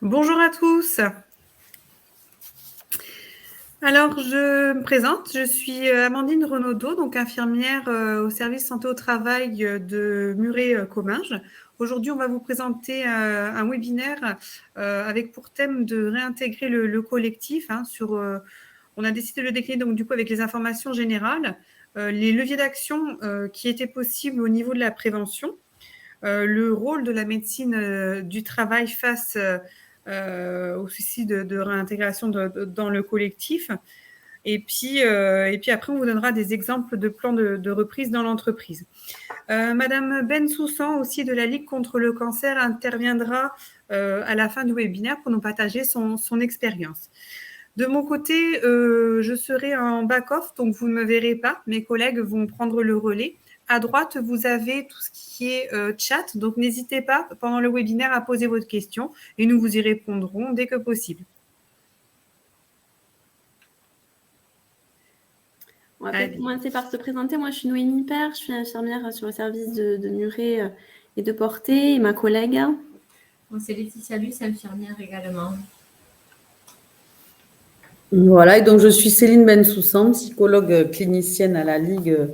Bonjour à tous. Alors, je me présente, je suis Amandine Renaudot, donc infirmière au service santé au travail de Muret-Comminges. Aujourd'hui, on va vous présenter un webinaire avec pour thème de réintégrer le collectif. On a décidé de le décliner donc du coup avec les informations générales, les leviers d'action qui étaient possibles au niveau de la prévention, le rôle de la médecine du travail face au souci de réintégration dans le collectif. Et puis après, on vous donnera des exemples de plans de reprise dans l'entreprise. Madame Bensoussan, aussi de la Ligue contre le cancer, interviendra à la fin du webinaire pour nous partager son expérience. De mon côté, je serai en back-off, donc vous ne me verrez pas. Mes collègues vont prendre le relais. À droite, vous avez tout ce qui est chat, donc n'hésitez pas pendant le webinaire à poser votre question et nous vous y répondrons dès que possible. On va peut-être commencer par se présenter. Moi, je suis Noémie Père, je suis infirmière sur le service de Muret et de Portée, et ma collègue. Moi, c'est Laetitia Luce, infirmière également. Voilà, et donc je suis Céline Bensoussan, psychologue clinicienne à la Ligue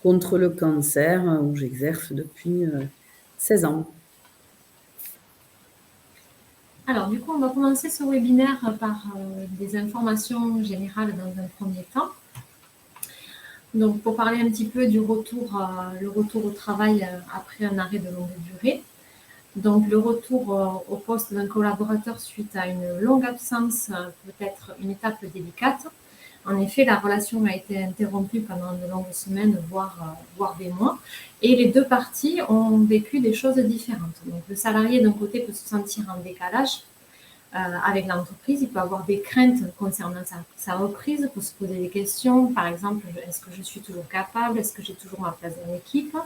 contre le cancer, où j'exerce depuis 16 ans. Alors, du coup, on va commencer ce webinaire par des informations générales dans un premier temps. Donc, pour parler un petit peu du retour au travail après un arrêt de longue durée. Donc, le retour au poste d'un collaborateur suite à une longue absence peut être une étape délicate. En effet, la relation a été interrompue pendant de longues semaines, voire des mois, et les deux parties ont vécu des choses différentes. Donc, le salarié, d'un côté, peut se sentir en décalage avec l'entreprise. Il peut avoir des craintes concernant sa reprise, peut se poser des questions. Par exemple, est-ce que je suis toujours capable? Est-ce que j'ai toujours ma place dans l'équipe?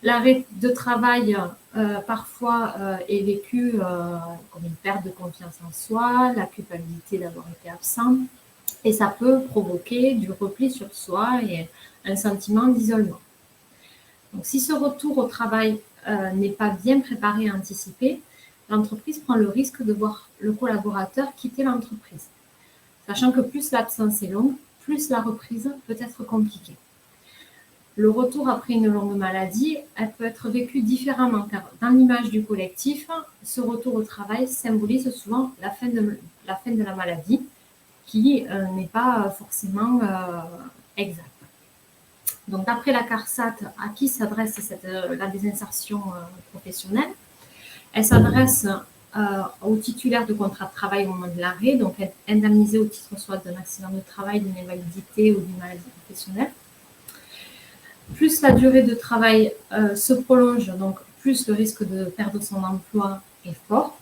L'arrêt de travail, parfois, est vécu comme une perte de confiance en soi, la culpabilité d'avoir été absent. Et ça peut provoquer du repli sur soi et un sentiment d'isolement. Donc, si ce retour au travail n'est pas bien préparé et anticipé, l'entreprise prend le risque de voir le collaborateur quitter l'entreprise. Sachant que plus l'absence est longue, plus la reprise peut être compliquée. Le retour après une longue maladie, elle peut être vécue différemment, car dans l'image du collectif, ce retour au travail symbolise souvent la fin de la maladie, qui n'est pas forcément exact. Donc, d'après la CARSAT, à qui s'adresse la désinsertion professionnelle? Elle s'adresse aux titulaires de contrat de travail au moment de l'arrêt, donc indemnisés au titre soit d'un accident de travail, d'une invalidité ou d'une maladie professionnelle. Plus la durée de travail se prolonge, donc plus le risque de perdre son emploi est fort.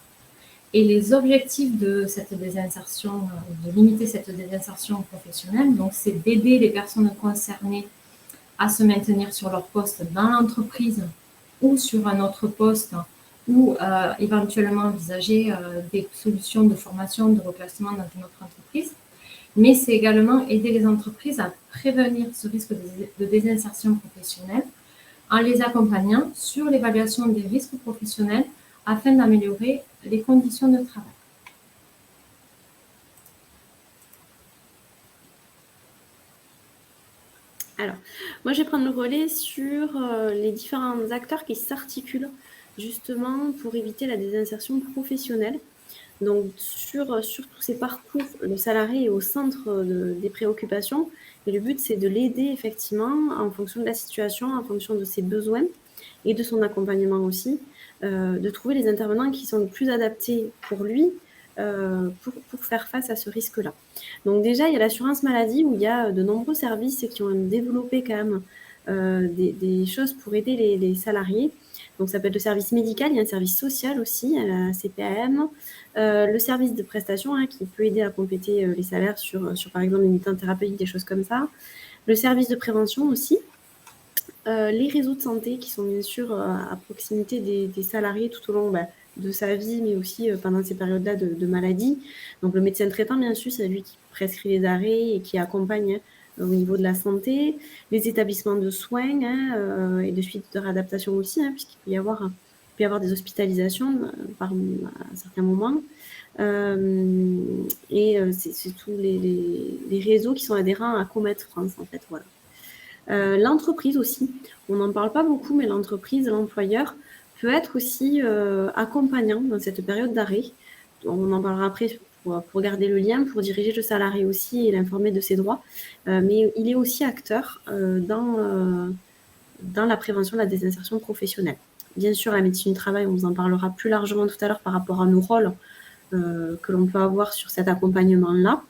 Et les objectifs de cette désinsertion, de limiter cette désinsertion professionnelle, donc c'est d'aider les personnes concernées à se maintenir sur leur poste dans l'entreprise ou sur un autre poste, ou éventuellement envisager des solutions de formation, de reclassement dans une autre entreprise. Mais c'est également aider les entreprises à prévenir ce risque de désinsertion professionnelle en les accompagnant sur l'évaluation des risques professionnels afin d'améliorer les conditions de travail. Alors, moi, je vais prendre le relais sur les différents acteurs qui s'articulent justement pour éviter la désinsertion professionnelle. Donc, sur tous ces parcours, le salarié est au centre des préoccupations et le but, c'est de l'aider effectivement en fonction de la situation, en fonction de ses besoins et de son accompagnement aussi, de trouver les intervenants qui sont les plus adaptés pour lui, pour faire face à ce risque-là. Donc déjà, il y a l'assurance maladie où il y a de nombreux services qui ont développé quand même des choses pour aider les salariés. Donc ça peut être le service médical, il y a un service social aussi, la CPAM, le service de prestation qui peut aider à compléter les salaires sur par exemple une éteinte thérapeutique, des choses comme ça. Le service de prévention aussi. Les réseaux de santé qui sont bien sûr à proximité des salariés tout au long de sa vie, mais aussi pendant ces périodes-là de maladie. Donc le médecin traitant, bien sûr, c'est lui qui prescrit les arrêts et qui accompagne au niveau de la santé. Les établissements de soins et de suite de réadaptation aussi, puisqu'il peut y avoir peut y avoir des hospitalisations à certains moments. C'est tous les réseaux qui sont adhérents à Comet France, en fait, voilà. L'entreprise aussi, on n'en parle pas beaucoup, mais l'entreprise, l'employeur, peut être aussi accompagnant dans cette période d'arrêt. On en parlera après pour garder le lien, pour diriger le salarié aussi et l'informer de ses droits. Mais il est aussi acteur dans la prévention de la désinsertion professionnelle. Bien sûr, la médecine du travail, on vous en parlera plus largement tout à l'heure par rapport à nos rôles que l'on peut avoir sur cet accompagnement-là.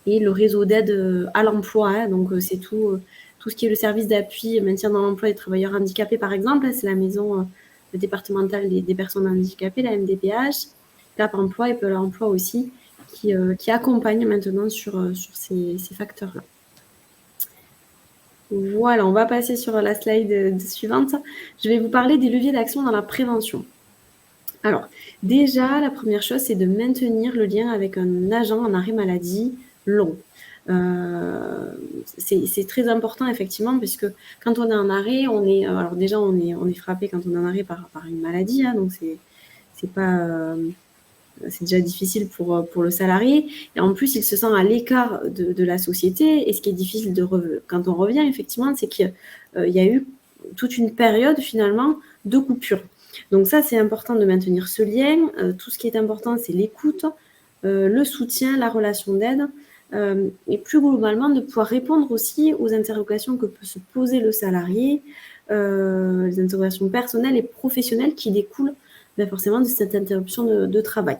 Et le réseau d'aide à l'emploi, hein, donc c'est tout ce qui est le service d'appui maintien dans l'emploi des travailleurs handicapés, par exemple. C'est la maison départementale des personnes handicapées, la MDPH, Cap Emploi et Pôle Emploi aussi, qui accompagne maintenant sur ces facteurs-là. Voilà, on va passer sur la slide suivante. Je vais vous parler des leviers d'action dans la prévention. Alors, déjà, la première chose, c'est de maintenir le lien avec un agent en arrêt maladie long. C'est très important, effectivement, puisque quand on est en arrêt, on est frappé quand on est en arrêt par une maladie, hein, donc c'est déjà difficile pour le salarié. Et en plus, il se sent à l'écart de la société. Et ce qui est difficile quand on revient, effectivement, c'est qu'il y a eu toute une période, finalement, de coupure. Donc ça, c'est important de maintenir ce lien. Tout ce qui est important, c'est l'écoute, le soutien, la relation d'aide. Et plus globalement, de pouvoir répondre aussi aux interrogations que peut se poser le salarié, les interrogations personnelles et professionnelles qui découlent forcément de cette interruption de travail.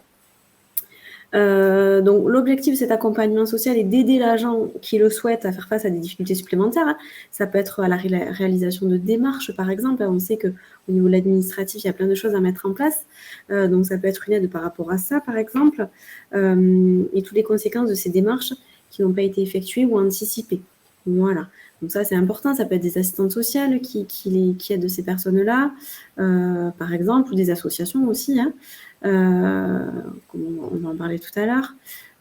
Donc l'objectif de cet accompagnement social est d'aider l'agent qui le souhaite à faire face à des difficultés supplémentaires. Hein. Ça peut être à la réalisation de démarches, par exemple. On sait qu'au niveau de l'administratif, il y a plein de choses à mettre en place. Donc ça peut être une aide par rapport à ça, par exemple, et toutes les conséquences de ces démarches qui n'ont pas été effectuées ou anticipées. Voilà. Donc ça, c'est important. Ça peut être des assistantes sociales qui aident ces personnes-là, par exemple, ou des associations aussi, hein, comme on va en parler tout à l'heure.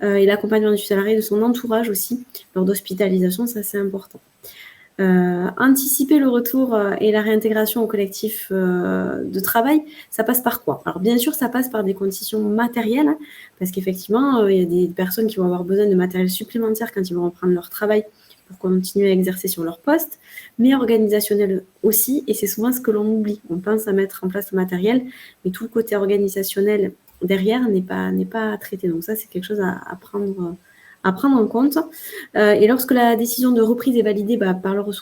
Et l'accompagnement du salarié, de son entourage aussi, lors d'hospitalisation, ça c'est important. Anticiper le retour et la réintégration au collectif de travail, ça passe par quoi? Alors bien sûr, ça passe par des conditions matérielles, hein, parce qu'effectivement, il y a des personnes qui vont avoir besoin de matériel supplémentaire quand ils vont reprendre leur travail pour continuer à exercer sur leur poste, mais organisationnel aussi, et c'est souvent ce que l'on oublie. On pense à mettre en place le matériel, mais tout le côté organisationnel derrière n'est pas traité. Donc ça, c'est quelque chose à prendre en compte. Et lorsque la décision de reprise est validée par le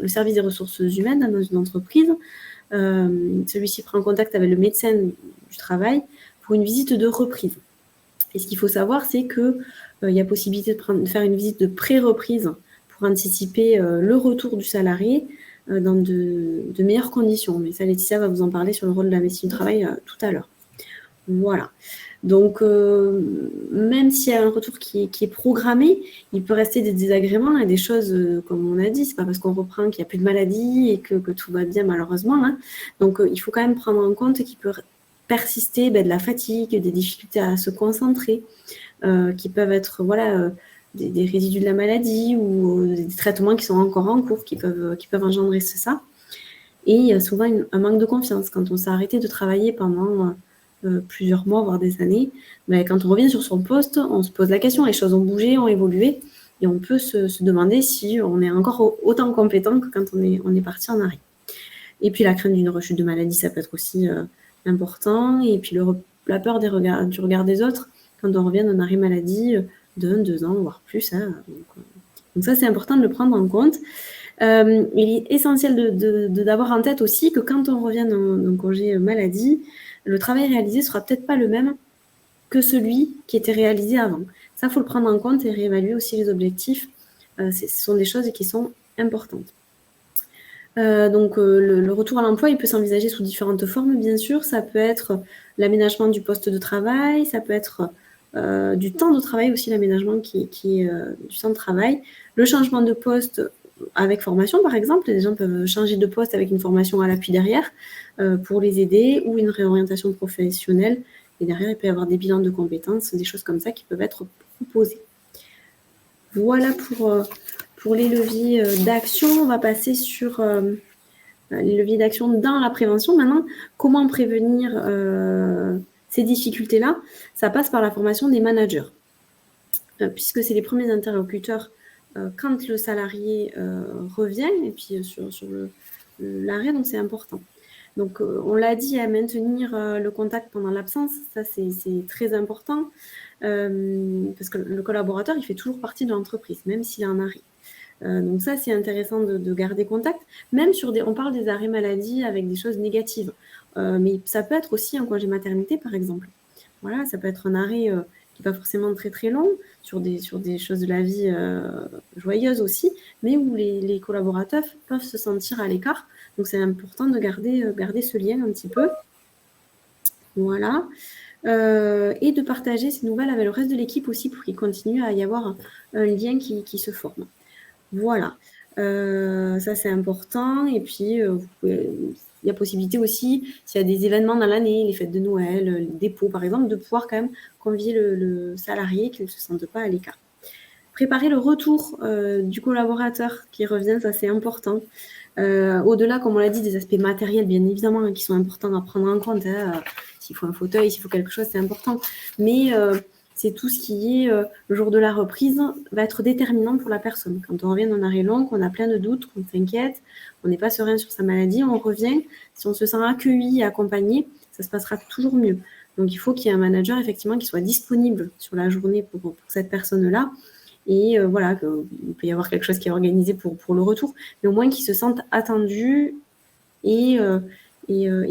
service des ressources humaines dans une entreprise, celui-ci prend contact avec le médecin du travail pour une visite de reprise. Et ce qu'il faut savoir, c'est qu'il y a possibilité de faire une visite de pré-reprise pour anticiper le retour du salarié dans de meilleures conditions. Mais ça, Laetitia va vous en parler sur le rôle de la médecine du travail tout à l'heure. Voilà. Donc, même s'il y a un retour qui est programmé, il peut rester des désagréments et des choses, comme on a dit, c'est pas parce qu'on reprend qu'il n'y a plus de maladie et que tout va bien, malheureusement. Hein. Donc, il faut quand même prendre en compte qu'il peut persister de la fatigue, des difficultés à se concentrer, qui peuvent être des résidus de la maladie ou des traitements qui sont encore en cours, qui peuvent engendrer ça. Et il y a souvent un manque de confiance quand on s'est arrêté de travailler pendant plusieurs mois, voire des années. Mais quand on revient sur son poste, on se pose la question, les choses ont bougé, ont évolué, et on peut se demander si on est encore autant compétent que quand on est parti en arrêt. Et puis la crainte d'une rechute de maladie, ça peut être aussi important. Et puis la peur du regard des autres quand on revient d'un arrêt maladie de 2 ans, voire plus. Hein. Donc ça, c'est important de le prendre en compte. Il est essentiel d'avoir en tête aussi que quand on revient d'un congé maladie, le travail réalisé sera peut-être pas le même que celui qui était réalisé avant. Ça, il faut le prendre en compte et réévaluer aussi les objectifs. Ce sont des choses qui sont importantes. Donc, le retour à l'emploi, il peut s'envisager sous différentes formes, bien sûr. Ça peut être l'aménagement du poste de travail, ça peut être du temps de travail aussi, l'aménagement qui est du temps de travail, le changement de poste avec formation, par exemple. Les gens peuvent changer de poste avec une formation à l'appui derrière pour les aider, ou une réorientation professionnelle. Et derrière, il peut y avoir des bilans de compétences, des choses comme ça qui peuvent être proposées. Voilà pour les leviers d'action. On va passer sur les leviers d'action dans la prévention. Maintenant, comment prévenir ces difficultés-là? Ça passe par la formation des managers, puisque c'est les premiers interlocuteurs quand le salarié revient, et puis sur l'arrêt, donc c'est important. Donc, on l'a dit, à maintenir le contact pendant l'absence, ça c'est très important, parce que le collaborateur, il fait toujours partie de l'entreprise, même s'il est en arrêt. Donc ça, c'est intéressant de garder contact, même on parle des arrêts maladie avec des choses négatives, mais ça peut être aussi un congé maternité, par exemple. Voilà, ça peut être un arrêt qui n'est pas forcément très très long, sur des choses de la vie joyeuses aussi, mais où les collaborateurs peuvent se sentir à l'écart. Donc c'est important de garder ce lien un petit peu. Voilà. Et de partager ces nouvelles avec le reste de l'équipe aussi pour qu'il continue à y avoir un lien qui se forme. Voilà. Ça c'est important. Et puis il y a possibilité aussi, s'il y a des événements dans l'année, les fêtes de Noël, les dépôts par exemple, de pouvoir quand même convier le salarié qu'il ne se sente pas à l'écart. Préparer le retour du collaborateur qui revient, ça c'est important. Au-delà, comme on l'a dit, des aspects matériels, bien évidemment, qui sont importants à prendre en compte. S'il faut un fauteuil, s'il faut quelque chose, c'est important. Mais c'est tout ce qui est, le jour de la reprise, va être déterminant pour la personne. Quand on revient d'un arrêt long, qu'on a plein de doutes, qu'on s'inquiète, on n'est pas serein sur sa maladie, on revient. Si on se sent accueilli et accompagné, ça se passera toujours mieux. Donc, il faut qu'il y ait un manager, effectivement, qui soit disponible sur la journée pour cette personne-là. Et voilà, il peut y avoir quelque chose qui est organisé pour le retour, mais au moins qu'ils se sentent attendus et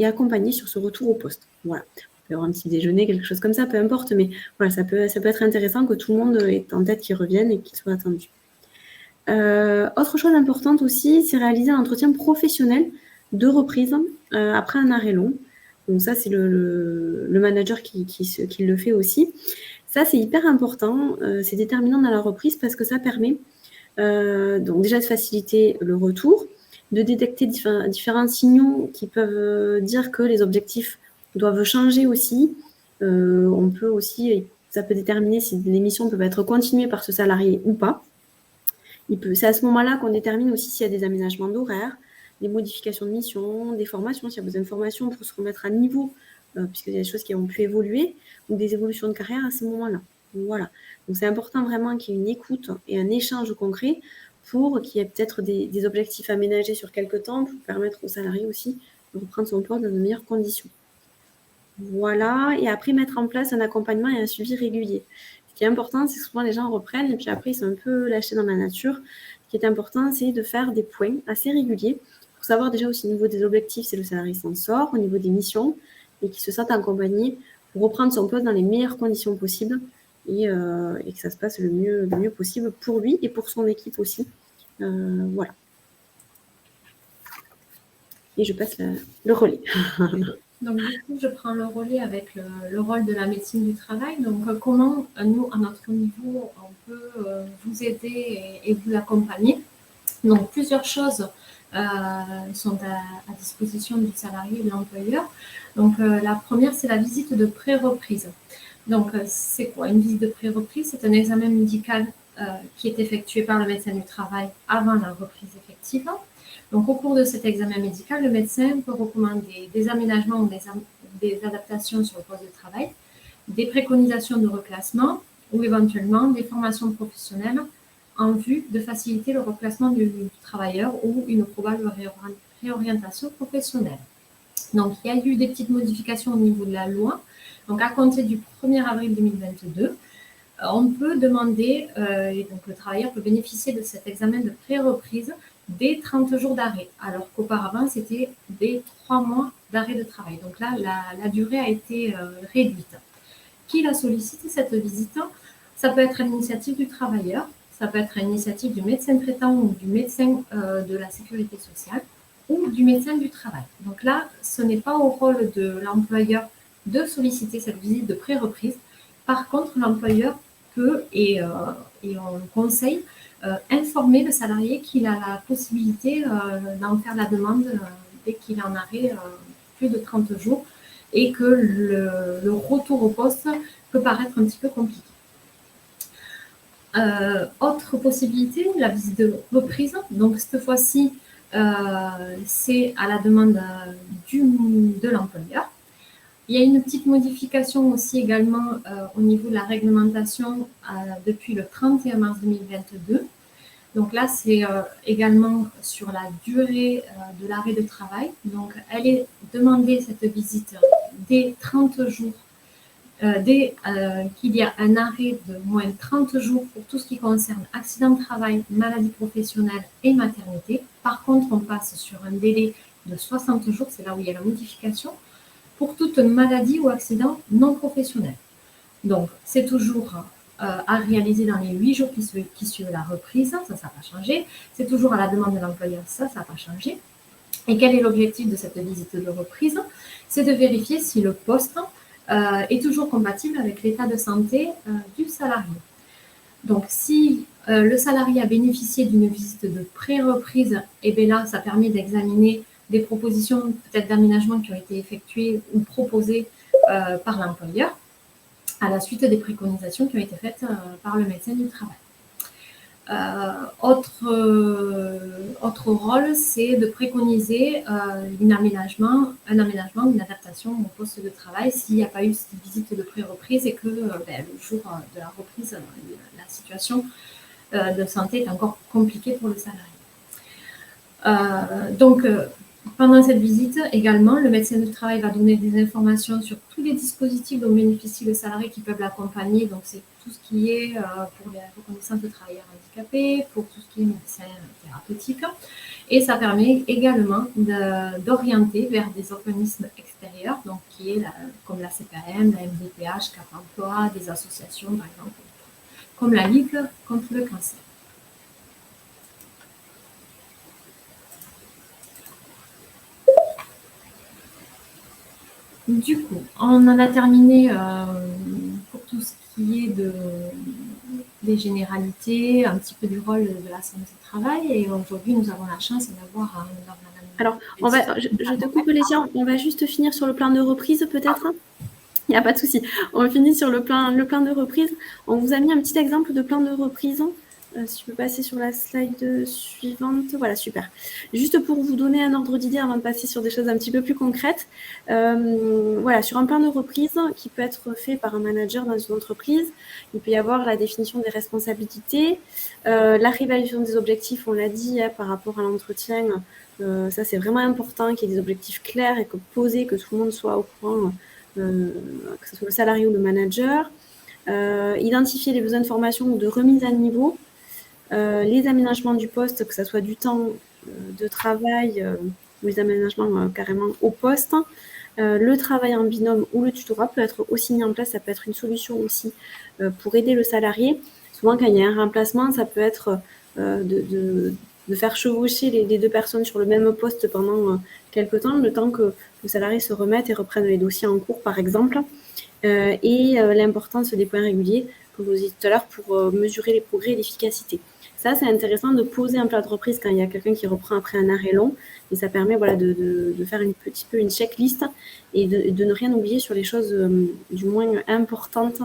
accompagnés sur ce retour au poste. Voilà. Il peut y avoir un petit déjeuner, quelque chose comme ça, peu importe, mais voilà, ça peut être intéressant que tout le monde ait en tête qu'ils reviennent et qu'ils soient attendus. Autre chose importante aussi, c'est réaliser un entretien professionnel de reprise après un arrêt long. Donc ça, c'est le manager qui le fait aussi. Ça, c'est hyper important, c'est déterminant dans la reprise parce que ça permet donc déjà de faciliter le retour, de détecter différents signaux qui peuvent dire que les objectifs doivent changer aussi. On peut aussi, ça peut déterminer si les missions peuvent être continuées par ce salarié ou pas. C'est à ce moment-là qu'on détermine aussi s'il y a des aménagements d'horaire, des modifications de mission, des formations, s'il y a besoin de formations pour se remettre à niveau, puisqu'il y a des choses qui ont pu évoluer, ou des évolutions de carrière à ce moment-là. Voilà. Donc c'est important vraiment qu'il y ait une écoute et un échange concret pour qu'il y ait peut-être des objectifs aménagés sur quelques temps pour permettre aux salariés aussi de reprendre son poste dans de meilleures conditions. Voilà. Et après, mettre en place un accompagnement et un suivi régulier. Ce qui est important, c'est que souvent les gens reprennent et puis après, ils sont un peu lâchés dans la nature. Ce qui est important, c'est de faire des points assez réguliers pour savoir déjà aussi au niveau des objectifs si le salarié s'en sort, au niveau des missions, et qu'il se sente accompagné pour reprendre son poste dans les meilleures conditions possibles et que ça se passe le mieux possible pour lui et pour son équipe aussi. Voilà. Et je passe le relais. Donc, du coup, je prends le relais avec le rôle de la médecine du travail. Donc, comment nous, à notre niveau, on peut vous aider et vous accompagner. Donc, plusieurs choses sont à disposition du salarié et de l'employeur. Donc, la première, c'est la visite de pré-reprise. Donc, c'est quoi une visite de pré-reprise? C'est un examen médical qui est effectué par le médecin du travail avant la reprise effective. Donc, au cours de cet examen médical, le médecin peut recommander des aménagements ou des adaptations sur le poste de travail, des préconisations de reclassement ou éventuellement des formations professionnelles en vue de faciliter le reclassement du travailleur ou une probable réorientation professionnelle. Donc, il y a eu des petites modifications au niveau de la loi. Donc, à compter du 1er avril 2022, on peut demander, et donc le travailleur peut bénéficier de cet examen de pré-reprise dès 30 jours d'arrêt, alors qu'auparavant, c'était dès 3 mois d'arrêt de travail. Donc là, la durée a été réduite. Qui l'a sollicité, cette visite? Ça peut être à l'initiative du travailleur, ça peut être à l'initiative du médecin traitant ou du médecin de la sécurité sociale ou du médecin du travail. Donc là, ce n'est pas au rôle de l'employeur de solliciter cette visite de pré-reprise. Par contre, l'employeur peut, et on conseille, informer le salarié qu'il a la possibilité d'en faire la demande dès qu'il est en arrêt plus de 30 jours et que le retour au poste peut paraître un petit peu compliqué. Autre possibilité, la visite de reprise. Donc, cette fois-ci, c'est à la demande de l'employeur. Il y a une petite modification aussi également au niveau de la réglementation depuis le 31 mars 2022. Donc là, c'est également sur la durée de l'arrêt de travail. Donc, elle est demandée, cette visite, dès 30 jours, dès qu'il y a un arrêt de moins de 30 jours pour tout ce qui concerne accident de travail, maladie professionnelle et maternité. Par contre, on passe sur un délai de 60 jours, c'est là où il y a la modification, pour toute maladie ou accident non professionnel. Donc, c'est toujours à réaliser dans les 8 jours qui suivent la reprise, ça n'a pas changé. C'est toujours à la demande de l'employeur, ça n'a pas changé. Et quel est l'objectif de cette visite de reprise? C'est de vérifier si le poste est toujours compatible avec l'état de santé du salarié. Donc, si le salarié a bénéficié d'une visite de pré-reprise, et bien là, ça permet d'examiner des propositions peut-être d'aménagement qui ont été effectuées ou proposées par l'employeur à la suite des préconisations qui ont été faites par le médecin du travail. Autre rôle, c'est de préconiser un aménagement, une adaptation au poste de travail s'il n'y a pas eu cette visite de pré-reprise et que le jour de la reprise, la situation de santé est encore compliquée pour le salarié. Pendant cette visite, également, le médecin du travail va donner des informations sur tous les dispositifs dont bénéficie le salarié qui peuvent l'accompagner. Donc, c'est tout ce qui est pour les reconnaissances de travailleurs handicapés, pour tout ce qui est médecin thérapeutique. Et ça permet également d'orienter vers des organismes extérieurs, donc qui est comme la CPAM, la MDPH, Cap Emploi, des associations, par exemple, comme la Ligue contre le cancer. Du coup, on en a terminé pour tout ce qui est des généralités, un petit peu du rôle de la santé au travail. Et aujourd'hui, nous avons la chance d'avoir madame. Alors, je te coupe Laetitia, on va juste finir sur le plan de reprise peut-être. Il n'y a pas de souci. On finit sur le plan de reprise. On vous a mis un petit exemple de plan de reprise. Si tu peux passer sur la slide suivante. Voilà, super. Juste pour vous donner un ordre d'idée avant de passer sur des choses un petit peu plus concrètes. Voilà, sur un plan de reprise qui peut être fait par un manager dans une entreprise, il peut y avoir la définition des responsabilités, la réévaluation des objectifs, on l'a dit, par rapport à l'entretien. Ça, c'est vraiment important qu'il y ait des objectifs clairs et que tout le monde soit au courant, que ce soit le salarié ou le manager. Identifier les besoins de formation ou de remise à niveau. Les aménagements du poste, que ce soit du temps de travail ou les aménagements carrément au poste. Le travail en binôme ou le tutorat peut être aussi mis en place, ça peut être une solution aussi pour aider le salarié. Souvent, quand il y a un remplacement, ça peut être de faire chevaucher les deux personnes sur le même poste pendant quelques temps, le temps que le salarié se remette et reprenne les dossiers en cours, par exemple. Et l'importance des points réguliers, comme vous disiez tout à l'heure, pour mesurer les progrès et l'efficacité. Ça, c'est intéressant de poser un plan de reprise quand il y a quelqu'un qui reprend après un arrêt long. Et ça permet de faire un petit peu une checklist et de ne rien oublier sur les choses du moins importantes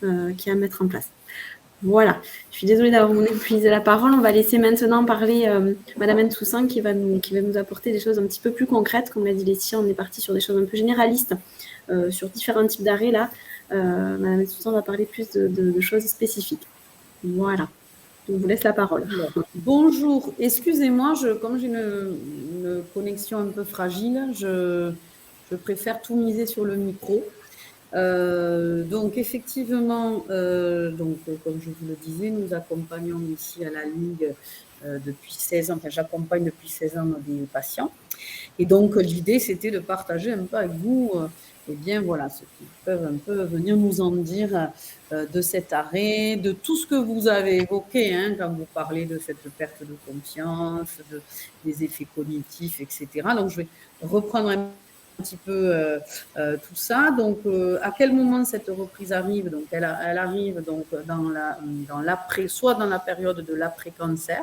qu'il y a à mettre en place. Voilà. Je suis désolée d'avoir monopolisé la parole. On va laisser maintenant parler Madame Anne Toussaint qui va nous apporter des choses un petit peu plus concrètes. Comme l'a dit Laetitia, on est parti sur des choses un peu généralistes sur différents types d'arrêts. Là, Madame Anne Toussaint va parler plus de choses spécifiques. Voilà. Je vous laisse la parole. Bonjour, excusez-moi, comme j'ai une connexion un peu fragile, je préfère tout miser sur le micro. Donc effectivement, comme je vous le disais, nous accompagnons ici à la Ligue depuis 16 ans, enfin j'accompagne depuis 16 ans des patients. Et donc l'idée c'était de partager un peu avec vous eh bien voilà, ce qu'ils peuvent un peu venir nous en dire de cet arrêt, de tout ce que vous avez évoqué quand vous parlez de cette perte de confiance, des effets cognitifs, etc. Donc je vais reprendre un petit peu tout ça. Donc à quel moment cette reprise arrive? Donc elle arrive donc soit dans la période de l'après-cancer,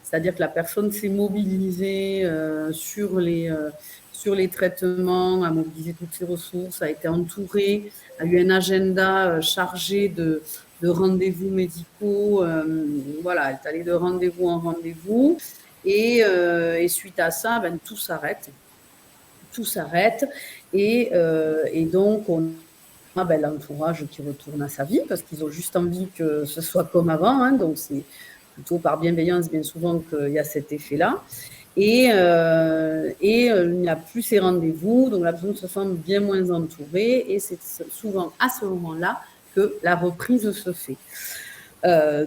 c'est-à-dire que la personne s'est mobilisée sur les traitements, a mobilisé toutes ses ressources, a été entourée, a eu un agenda chargé de rendez-vous médicaux. Voilà, elle est allée de rendez-vous en rendez-vous. Et suite à ça, tout s'arrête. Tout s'arrête. Et donc, on a l'entourage qui retourne à sa vie parce qu'ils ont juste envie que ce soit comme avant. Hein, donc, c'est plutôt par bienveillance, bien souvent, qu'il y a cet effet-là. Et il n'y a plus ces rendez-vous, donc la personne se sent bien moins entourée. Et c'est souvent à ce moment-là que la reprise se fait.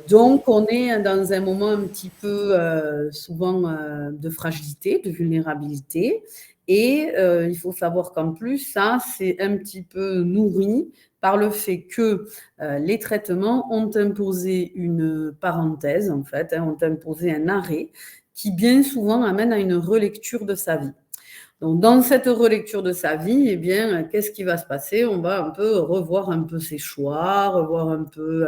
Donc, on est dans un moment un petit peu souvent de fragilité, de vulnérabilité. Et il faut savoir qu'en plus, ça, c'est un petit peu nourri par le fait que les traitements ont imposé une parenthèse, en fait, ont imposé un arrêt qui bien souvent amène à une relecture de sa vie. Donc, dans cette relecture de sa vie, eh bien, qu'est-ce qui va se passer? On va un peu revoir un peu ses choix, revoir un peu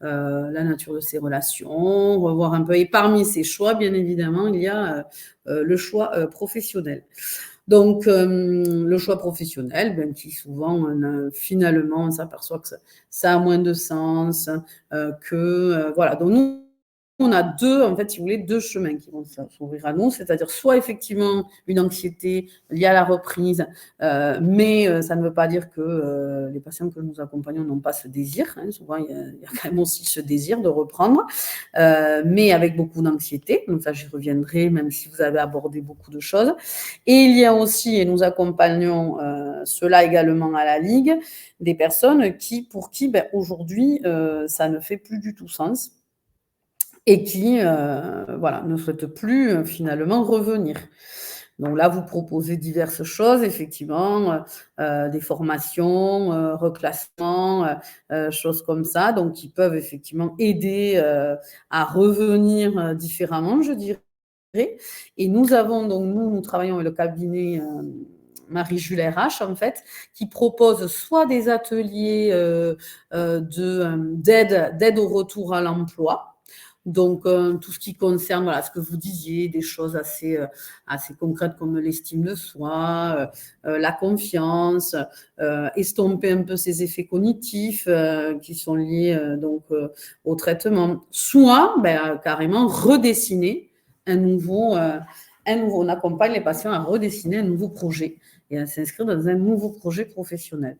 la nature de ses relations, revoir un peu. Et parmi ces choix, bien évidemment, il y a le choix professionnel. Donc, le choix professionnel, qui souvent, finalement, on s'aperçoit que ça a moins de sens, voilà. Donc, nous, on a en fait, si vous voulez, deux chemins qui vont s'ouvrir à nous, c'est-à-dire soit effectivement une anxiété liée à la reprise, mais ça ne veut pas dire que les patients que nous accompagnons n'ont pas ce désir. Hein, souvent, il y a quand même aussi ce désir de reprendre, mais avec beaucoup d'anxiété. Donc ça, j'y reviendrai, même si vous avez abordé beaucoup de choses. Et il y a aussi, et nous accompagnons cela également à la Ligue, des personnes pour qui aujourd'hui, ça ne fait plus du tout sens. Et qui ne souhaitent plus finalement revenir. Donc là, vous proposez diverses choses, effectivement, des formations, reclassements, choses comme ça, donc qui peuvent effectivement aider à revenir différemment, je dirais. Et nous travaillons avec le cabinet Marie-Jules RH, en fait, qui propose soit des ateliers d'aide au retour à l'emploi. Donc, tout ce qui concerne ce que vous disiez, des choses assez concrètes comme l'estime de soi, la confiance, estomper un peu ces effets cognitifs qui sont liés au traitement. Soit, carrément, redessiner on accompagne les patients à redessiner un nouveau projet et à s'inscrire dans un nouveau projet professionnel.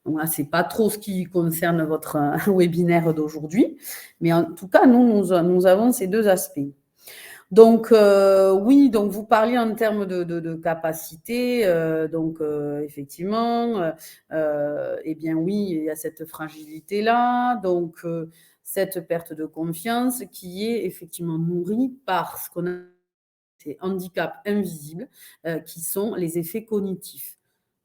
Donc là, ce n'est pas trop ce qui concerne votre webinaire d'aujourd'hui, mais en tout cas, nous avons ces deux aspects. Donc, oui, donc vous parliez en termes de capacité, effectivement, eh bien oui, il y a cette fragilité-là, donc cette perte de confiance qui est effectivement nourrie par ce qu'on a ces handicaps invisibles qui sont les effets cognitifs.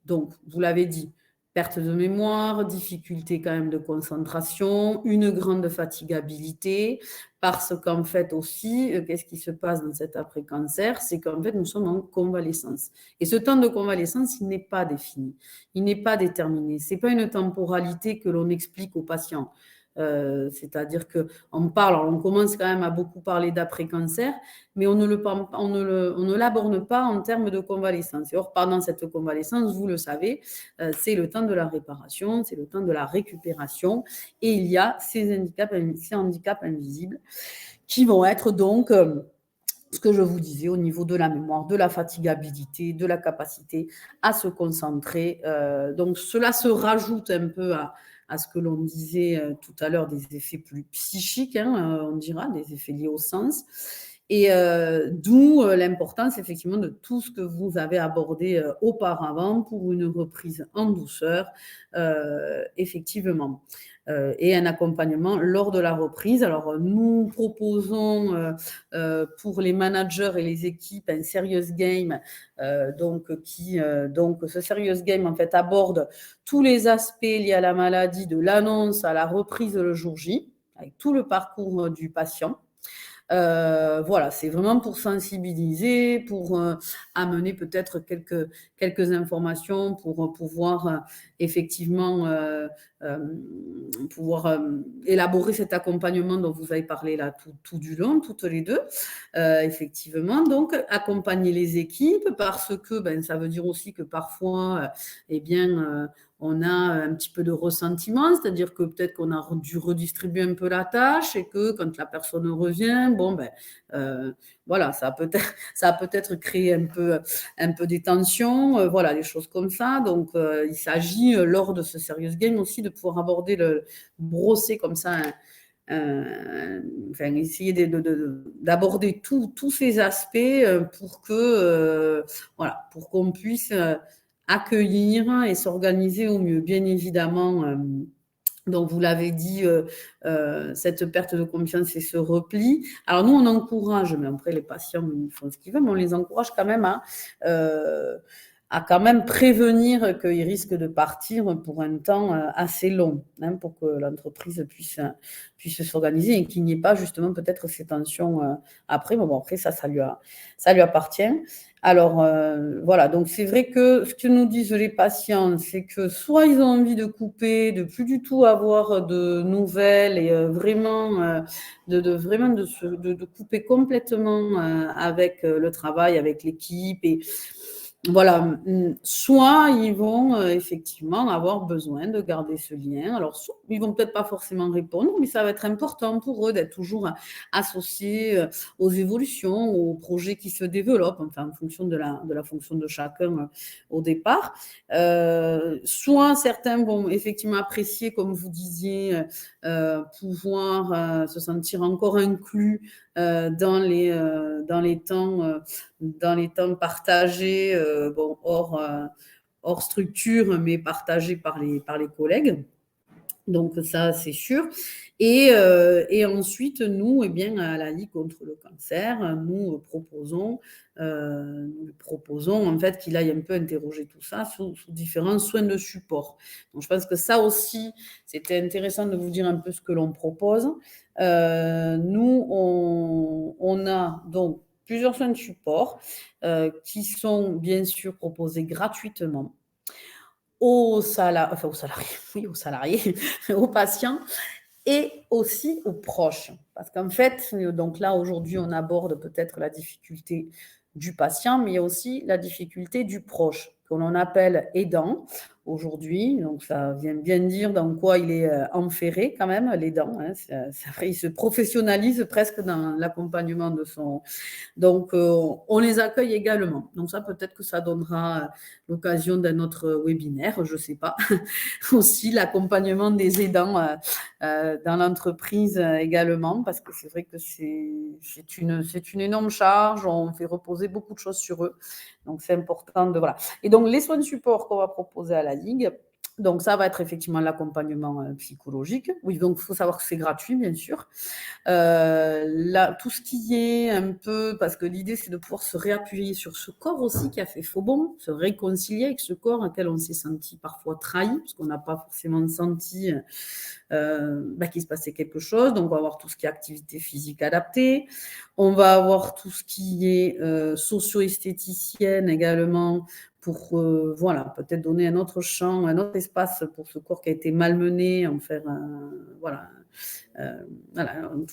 Donc, vous l'avez dit, perte de mémoire, difficulté quand même de concentration, une grande fatigabilité, parce qu'en fait aussi, qu'est-ce qui se passe dans cet après-cancer? C'est qu'en fait, nous sommes en convalescence. Et ce temps de convalescence, il n'est pas défini, il n'est pas déterminé. Ce n'est pas une temporalité que l'on explique aux patients. C'est-à-dire qu'on commence quand même à beaucoup parler d'après-cancer, mais on ne l'aborde pas en termes de convalescence. Et or, pendant cette convalescence, vous le savez, c'est le temps de la réparation, c'est le temps de la récupération, et il y a ces handicaps invisibles qui vont être donc ce que je vous disais au niveau de la mémoire, de la fatigabilité, de la capacité à se concentrer. Donc, cela se rajoute un peu à ce que l'on disait tout à l'heure, des effets plus psychiques, on dira, des effets liés au sens. Et d'où l'importance, effectivement, de tout ce que vous avez abordé auparavant pour une reprise en douceur, effectivement. Et un accompagnement lors de la reprise. Alors, nous proposons pour les managers et les équipes un serious game, donc ce serious game en fait aborde tous les aspects liés à la maladie, de l'annonce à la reprise le jour J, avec tout le parcours du patient. Voilà, c'est vraiment pour sensibiliser, pour amener peut-être quelques informations pour pouvoir effectivement élaborer cet accompagnement dont vous avez parlé là tout du long, toutes les deux. Effectivement, donc accompagner les équipes parce que ça veut dire aussi que parfois, on a un petit peu de ressentiment, c'est-à-dire que peut-être qu'on a dû redistribuer un peu la tâche et que quand la personne revient, voilà, ça a peut-être créé un peu des tensions, voilà, des choses comme ça. Donc, il s'agit, lors de ce Serious Game aussi, de pouvoir brosser comme ça enfin, essayer d'aborder tous ces aspects pour qu'on puisse accueillir et s'organiser au mieux. Bien évidemment, donc vous l'avez dit, cette perte de confiance et ce repli. Alors nous, on encourage, mais après les patients ils font ce qu'ils veulent, mais on les encourage quand même à quand même prévenir qu'ils risquent de partir pour un temps assez long, hein, pour que l'entreprise puisse s'organiser et qu'il n'y ait pas justement peut-être ces tensions après. Bon, après, ça lui appartient. Alors, voilà, donc c'est vrai que ce que nous disent les patients, c'est que soit ils ont envie de couper, de plus du tout avoir de nouvelles et vraiment de couper complètement avec le travail, avec l'équipe et voilà, soit ils vont effectivement avoir besoin de garder ce lien. Alors, soit ils vont peut-être pas forcément répondre, mais ça va être important pour eux d'être toujours associés aux évolutions, aux projets qui se développent, enfin en fonction de la fonction de chacun au départ. Soit certains vont effectivement apprécier, comme vous disiez, pouvoir se sentir encore inclus dans les temps partagés, hors structure, mais partagés par les collègues. Donc ça, c'est sûr. Et ensuite, nous, eh bien, à la Ligue contre le cancer, nous proposons en fait qu'il aille un peu interroger tout ça sous différents soins de support. Donc je pense que ça aussi, c'était intéressant de vous dire un peu ce que l'on propose. Nous, on a donc plusieurs soins de support qui sont bien sûr proposés gratuitement aux salariés, aux patients et aussi aux proches. Parce qu'en fait, donc là, aujourd'hui, on aborde peut-être la difficulté du patient, mais il y a aussi la difficulté du proche, que l'on appelle aidant aujourd'hui. Donc, ça vient bien dire dans quoi il est enferré quand même, l'aidant. Hein. Il se professionnalise presque dans l'accompagnement de son... Donc, on les accueille également. Donc, ça, peut-être que ça donnera l'occasion d'un autre webinaire, je ne sais pas. Aussi, l'accompagnement des aidants dans l'entreprise également, parce que c'est vrai que c'est une énorme charge. On fait reposer beaucoup de choses sur eux. Donc, c'est important de... Voilà. Et donc, les soins de support qu'on va proposer à la Ligue, donc ça va être effectivement l'accompagnement psychologique. Oui, donc il faut savoir que c'est gratuit, bien sûr. Là, tout ce qui est un peu... Parce que l'idée, c'est de pouvoir se réappuyer sur ce corps aussi qui a fait faux bond, se réconcilier avec ce corps auquel on s'est senti parfois trahi, parce qu'on n'a pas forcément senti qu'il se passait quelque chose. Donc, on va avoir tout ce qui est activité physique adaptée. On va avoir tout ce qui est socio-esthéticienne également pour peut-être donner un autre champ, un autre espace pour ce corps qui a été malmené, en tout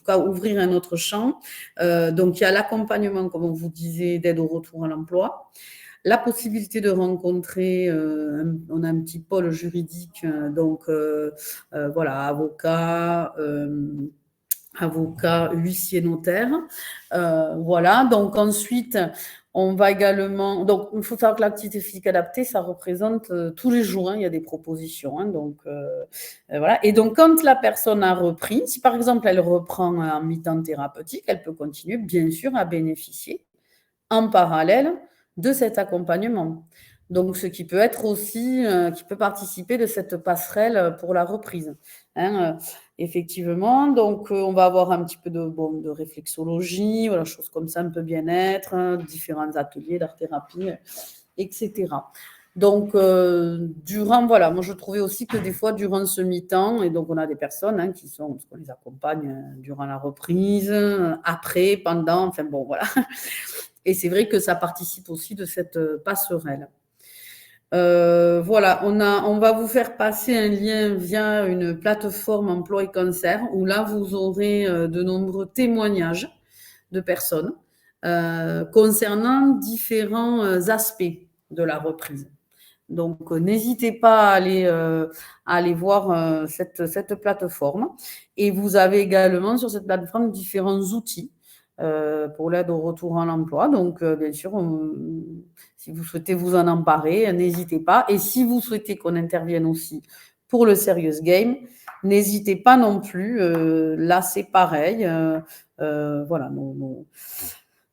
cas ouvrir un autre champ. Donc il y a l'accompagnement, comme on vous disait, d'aide au retour à l'emploi. La possibilité de rencontrer, on a un petit pôle juridique, avocat, huissier, notaire. Donc ensuite, on va également... Donc, il faut savoir que l'activité physique adaptée, ça représente tous les jours, hein, il y a des propositions. Hein, voilà. Et donc, quand la personne a repris, si par exemple, elle reprend en mi-temps thérapeutique, elle peut continuer, bien sûr, à bénéficier en parallèle de cet accompagnement. Donc, ce qui peut être aussi, qui peut participer de cette passerelle pour la reprise. Hein, effectivement, donc on va avoir un petit peu de réflexologie, voilà, choses comme ça, un peu bien-être, hein, différents ateliers d'art-thérapie, etc. Donc, moi je trouvais aussi que des fois, durant ce mi-temps, et donc on a des personnes parce qu'on les accompagne durant la reprise, après, pendant, enfin bon, voilà. Et c'est vrai que ça participe aussi de cette passerelle. On va vous faire passer un lien via une plateforme Emploi et Cancer où là vous aurez de nombreux témoignages de personnes concernant différents aspects de la reprise. Donc n'hésitez pas à aller voir cette plateforme. Et vous avez également sur cette plateforme différents outils pour l'aide au retour à l'emploi. Donc, bien sûr, si vous souhaitez vous en emparer, n'hésitez pas. Et si vous souhaitez qu'on intervienne aussi pour le Serious Game, n'hésitez pas non plus. Là, c'est pareil. Voilà,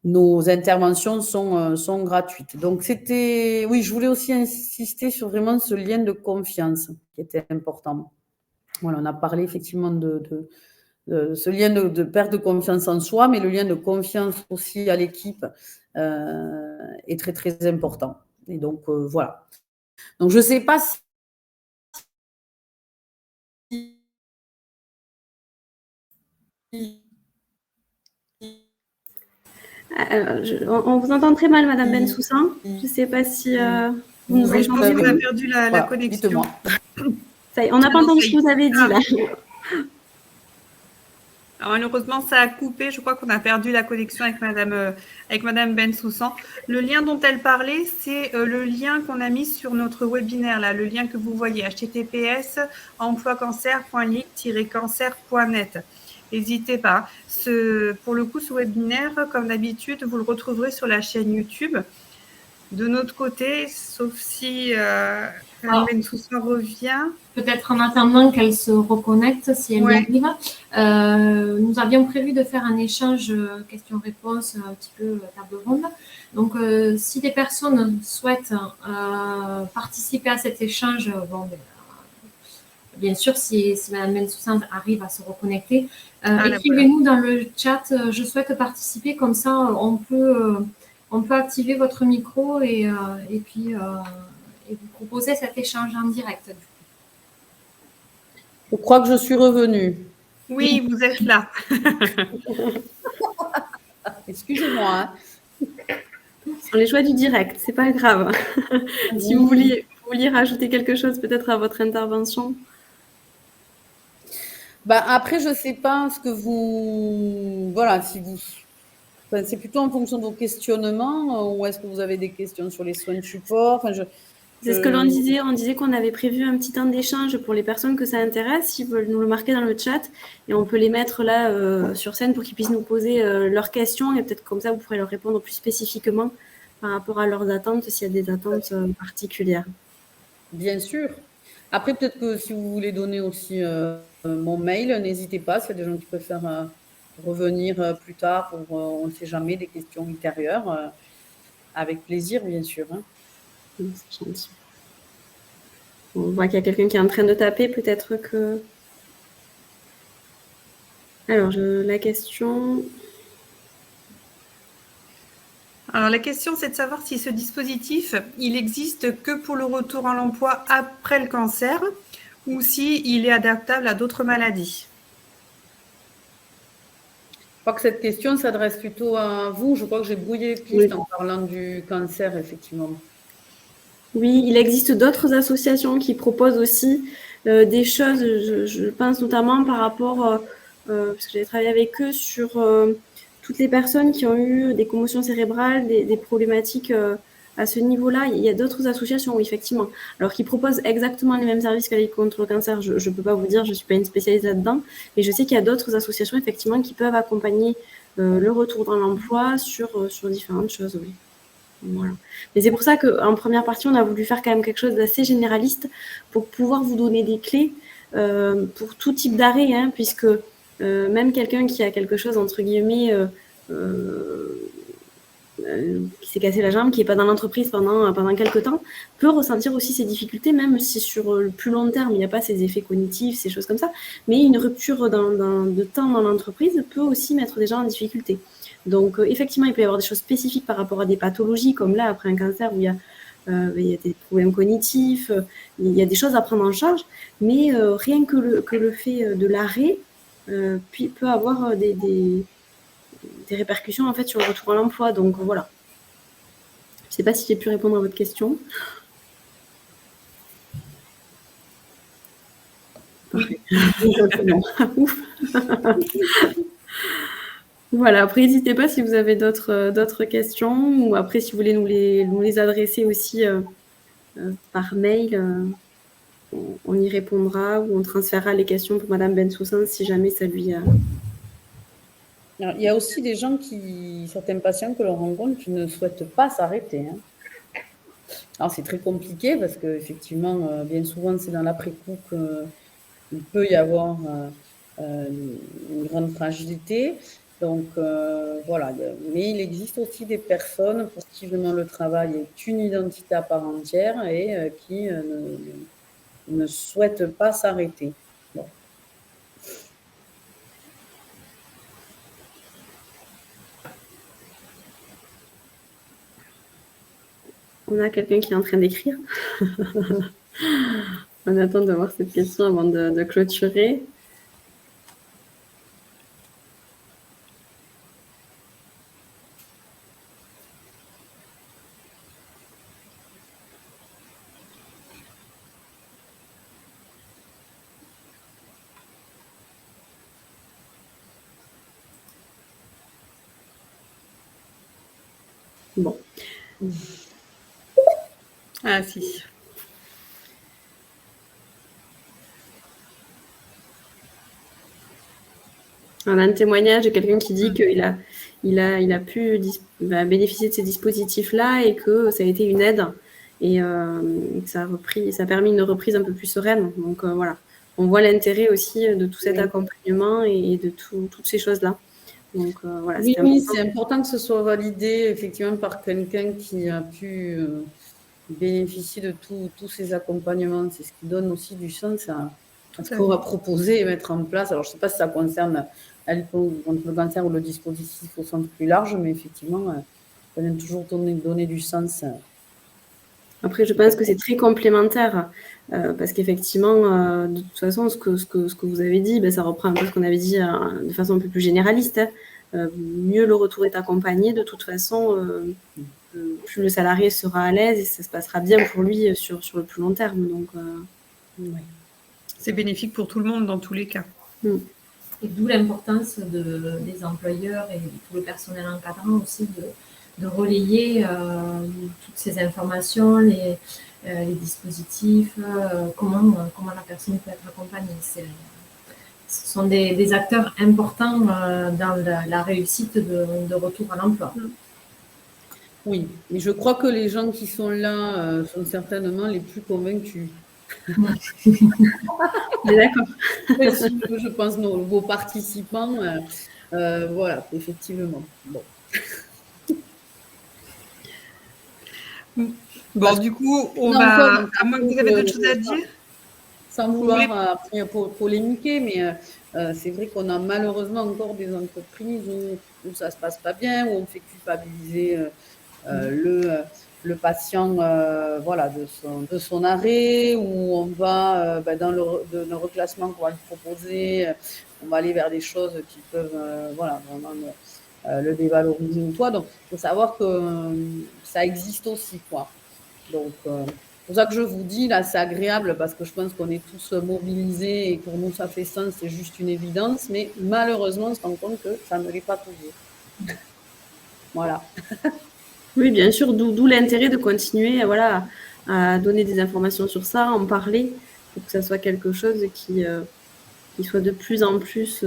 nos interventions sont gratuites. Donc, oui, je voulais aussi insister sur vraiment ce lien de confiance qui était important. Voilà, on a parlé effectivement de ce lien de perte de confiance en soi, mais le lien de confiance aussi à l'équipe est très, très important. Et donc, voilà. Donc, je ne sais pas si on vous entend très mal, Madame Bensoussan. Je ne sais pas si vous nous Je pense entendez. qu'on a perdu la connexion. Dites-moi. Ça y est, on n'a pas entendu ce que vous avez dit là. Alors, malheureusement, ça a coupé. Je crois qu'on a perdu la connexion avec Madame Bensoussan. Le lien dont elle parlait, c'est le lien qu'on a mis sur notre webinaire, là, le lien que vous voyez, https://emploicancer.lit-cancer.net. N'hésitez pas. Pour le coup, ce webinaire, comme d'habitude, vous le retrouverez sur la chaîne YouTube. De notre côté, sauf si Madame Bensoussan revient. Peut-être en attendant qu'elle se reconnecte, si elle y arrive. Nous avions prévu de faire un échange questions-réponses un petit peu table ronde. Donc, si des personnes souhaitent participer à cet échange, bien sûr, si Mme Bensoussan arrive à se reconnecter, écrivez-nous dans le chat « Je souhaite participer », comme ça, on peut activer votre micro et puis vous proposer cet échange en direct. Je crois que je suis revenue. Oui, vous êtes là. Excusez-moi. Hein. Ce sont les choix du direct, c'est pas grave. Si vous vouliez rajouter quelque chose peut-être à votre intervention. Après, je ne sais pas ce que vous... Voilà, si vous... Enfin, c'est plutôt en fonction de vos questionnements ou est-ce que vous avez des questions sur les soins de support C'est ce que l'on disait. On disait qu'on avait prévu un petit temps d'échange pour les personnes que ça intéresse. Ils veulent nous le marquer dans le chat et on peut les mettre là sur scène pour qu'ils puissent nous poser leurs questions et peut-être comme ça, vous pourrez leur répondre plus spécifiquement par rapport à leurs attentes, s'il y a des attentes particulières. Bien sûr. Après, peut-être que si vous voulez donner aussi mon mail, n'hésitez pas. S'il y a des gens qui préfèrent revenir plus tard pour, on ne sait jamais, des questions ultérieures. Avec plaisir, bien sûr. Hein. C'est gentil. On voit qu'il y a quelqu'un qui est en train de taper. Peut-être que... Alors, la question... Alors, la question, c'est de savoir si ce dispositif, il existe que pour le retour à l'emploi après le cancer ou s'il est adaptable à d'autres maladies. Je crois que cette question s'adresse plutôt à vous. Je crois que j'ai brouillé les pistes en parlant du cancer, effectivement. Oui, il existe d'autres associations qui proposent aussi des choses, je pense notamment par rapport, parce que j'ai travaillé avec eux sur toutes les personnes qui ont eu des commotions cérébrales, des problématiques à ce niveau-là. Il y a d'autres associations, oui, effectivement. Alors, qui proposent exactement les mêmes services que la lutte contre le cancer, je ne peux pas vous dire, je ne suis pas une spécialiste là-dedans, mais je sais qu'il y a d'autres associations, effectivement, qui peuvent accompagner le retour dans l'emploi sur différentes choses, oui. Voilà. Mais c'est pour ça qu'en première partie, on a voulu faire quand même quelque chose d'assez généraliste pour pouvoir vous donner des clés pour tout type d'arrêt, hein, puisque même quelqu'un qui a quelque chose, entre guillemets, qui s'est cassé la jambe, qui n'est pas dans l'entreprise pendant quelques temps, peut ressentir aussi ces difficultés, même si sur le plus long terme, il n'y a pas ces effets cognitifs, ces choses comme ça. Mais une rupture de temps dans l'entreprise peut aussi mettre des gens en difficulté. Donc, effectivement, il peut y avoir des choses spécifiques par rapport à des pathologies, comme là, après un cancer, où il y a des problèmes cognitifs, il y a des choses à prendre en charge, mais rien que le fait de l'arrêt peut avoir des répercussions en fait, sur le retour à l'emploi. Donc, voilà. Je ne sais pas si j'ai pu répondre à votre question. Parfait. Ouf. Voilà, après, n'hésitez pas si vous avez d'autres questions ou après, si vous voulez nous les adresser aussi par mail, on y répondra ou on transférera les questions pour Madame Bensoussan si jamais ça lui Alors, il y a aussi des gens certains patients que l'on rencontre qui ne souhaitent pas s'arrêter, hein. Alors, c'est très compliqué parce qu'effectivement, bien souvent, c'est dans l'après-coup qu'il peut y avoir une grande fragilité. Donc, voilà. Mais il existe aussi des personnes pour qui vraiment le travail est une identité à part entière et qui ne souhaitent pas s'arrêter. Bon. On a quelqu'un qui est en train d'écrire. On attend de voir cette question avant de clôturer. Bon. Ah si. On a un témoignage de quelqu'un qui dit qu'il a pu bénéficier de ces dispositifs-là et que ça a été une aide et que ça a permis une reprise un peu plus sereine. Donc voilà, on voit l'intérêt aussi de tout cet accompagnement et de toutes ces choses-là. Donc voilà. Oui, c'est important que ce soit validé effectivement par quelqu'un qui a pu bénéficier de tous ces accompagnements. C'est ce qui donne aussi du sens à ce qu'on va proposer et mettre en place. Alors, je ne sais pas si ça concerne contre le cancer ou le dispositif au sens plus large, mais effectivement, ça vient toujours donner du sens. Après, je pense que c'est très complémentaire parce qu'effectivement, de toute façon, ce que vous avez dit, ça reprend un peu ce qu'on avait dit de façon un peu plus généraliste. Mieux le retour est accompagné, de toute façon, plus le salarié sera à l'aise et ça se passera bien pour lui sur le plus long terme. Donc, ouais. C'est bénéfique pour tout le monde dans tous les cas. Et d'où l'importance des employeurs et de tout le personnel encadrant aussi de relayer toutes ces informations, les dispositifs, comment la personne peut être accompagnée. Ce sont des acteurs importants dans la réussite de retour à l'emploi. Oui, mais je crois que les gens qui sont là sont certainement les plus convaincus. D'accord. Je pense vos participants, voilà, effectivement. Bon, du coup, à moins que vous avez d'autres choses à dire. Sans vouloir polémiquer, mais c'est vrai qu'on a malheureusement encore des entreprises où ça ne se passe pas bien, où on fait culpabiliser le patient voilà, de son arrêt, où on va dans le reclassement qu'on va lui proposer, on va aller vers des choses qui peuvent voilà, vraiment le dévaloriser ou quoi. Donc, il faut savoir que ça existe aussi, quoi. Donc, c'est pour ça que je vous dis, là, c'est agréable parce que je pense qu'on est tous mobilisés et pour nous, ça fait sens, c'est juste une évidence, mais malheureusement, on se rend compte que ça ne l'est pas toujours. Voilà. Oui, bien sûr, d'où l'intérêt de continuer voilà, à donner des informations sur ça, en parler, pour que ça soit quelque chose qui soit de plus en plus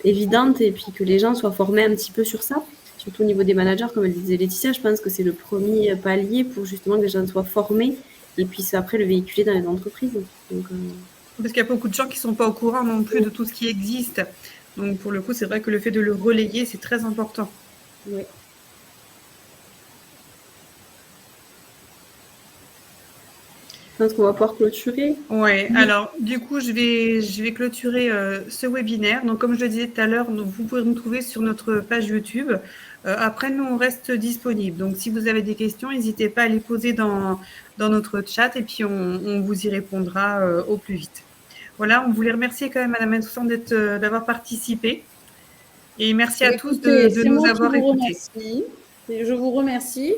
évidente et puis que les gens soient formés un petit peu sur ça. Surtout au niveau des managers, comme elle disait Laetitia, je pense que c'est le premier palier pour justement que les gens soient formés et puissent après le véhiculer dans les entreprises. Donc, Parce qu'il y a beaucoup de gens qui ne sont pas au courant non plus de tout ce qui existe. Donc, pour le coup, c'est vrai que le fait de le relayer, c'est très important. Oui. Je pense qu'on va pouvoir clôturer. Oui, alors du coup, je vais clôturer ce webinaire. Donc, comme je le disais tout à l'heure, vous pouvez nous trouver sur notre page YouTube. Après, nous, on reste disponible. Donc, si vous avez des questions, n'hésitez pas à les poser dans notre chat et puis on vous y répondra au plus vite. Voilà, on voulait remercier quand même Madame Toussaint d'avoir participé. Et merci à tous de nous avoir écoutés. Je vous remercie.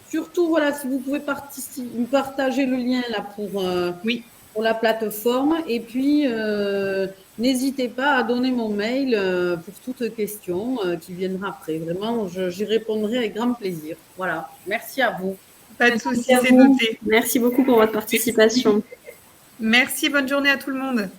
Surtout, voilà, si vous pouvez partager le lien là pour la plateforme. Et puis, n'hésitez pas à donner mon mail pour toute question qui viendra après. Vraiment, j'y répondrai avec grand plaisir. Voilà, merci à vous. Pas de souci, c'est noté. Merci beaucoup pour votre participation. Merci, bonne journée à tout le monde.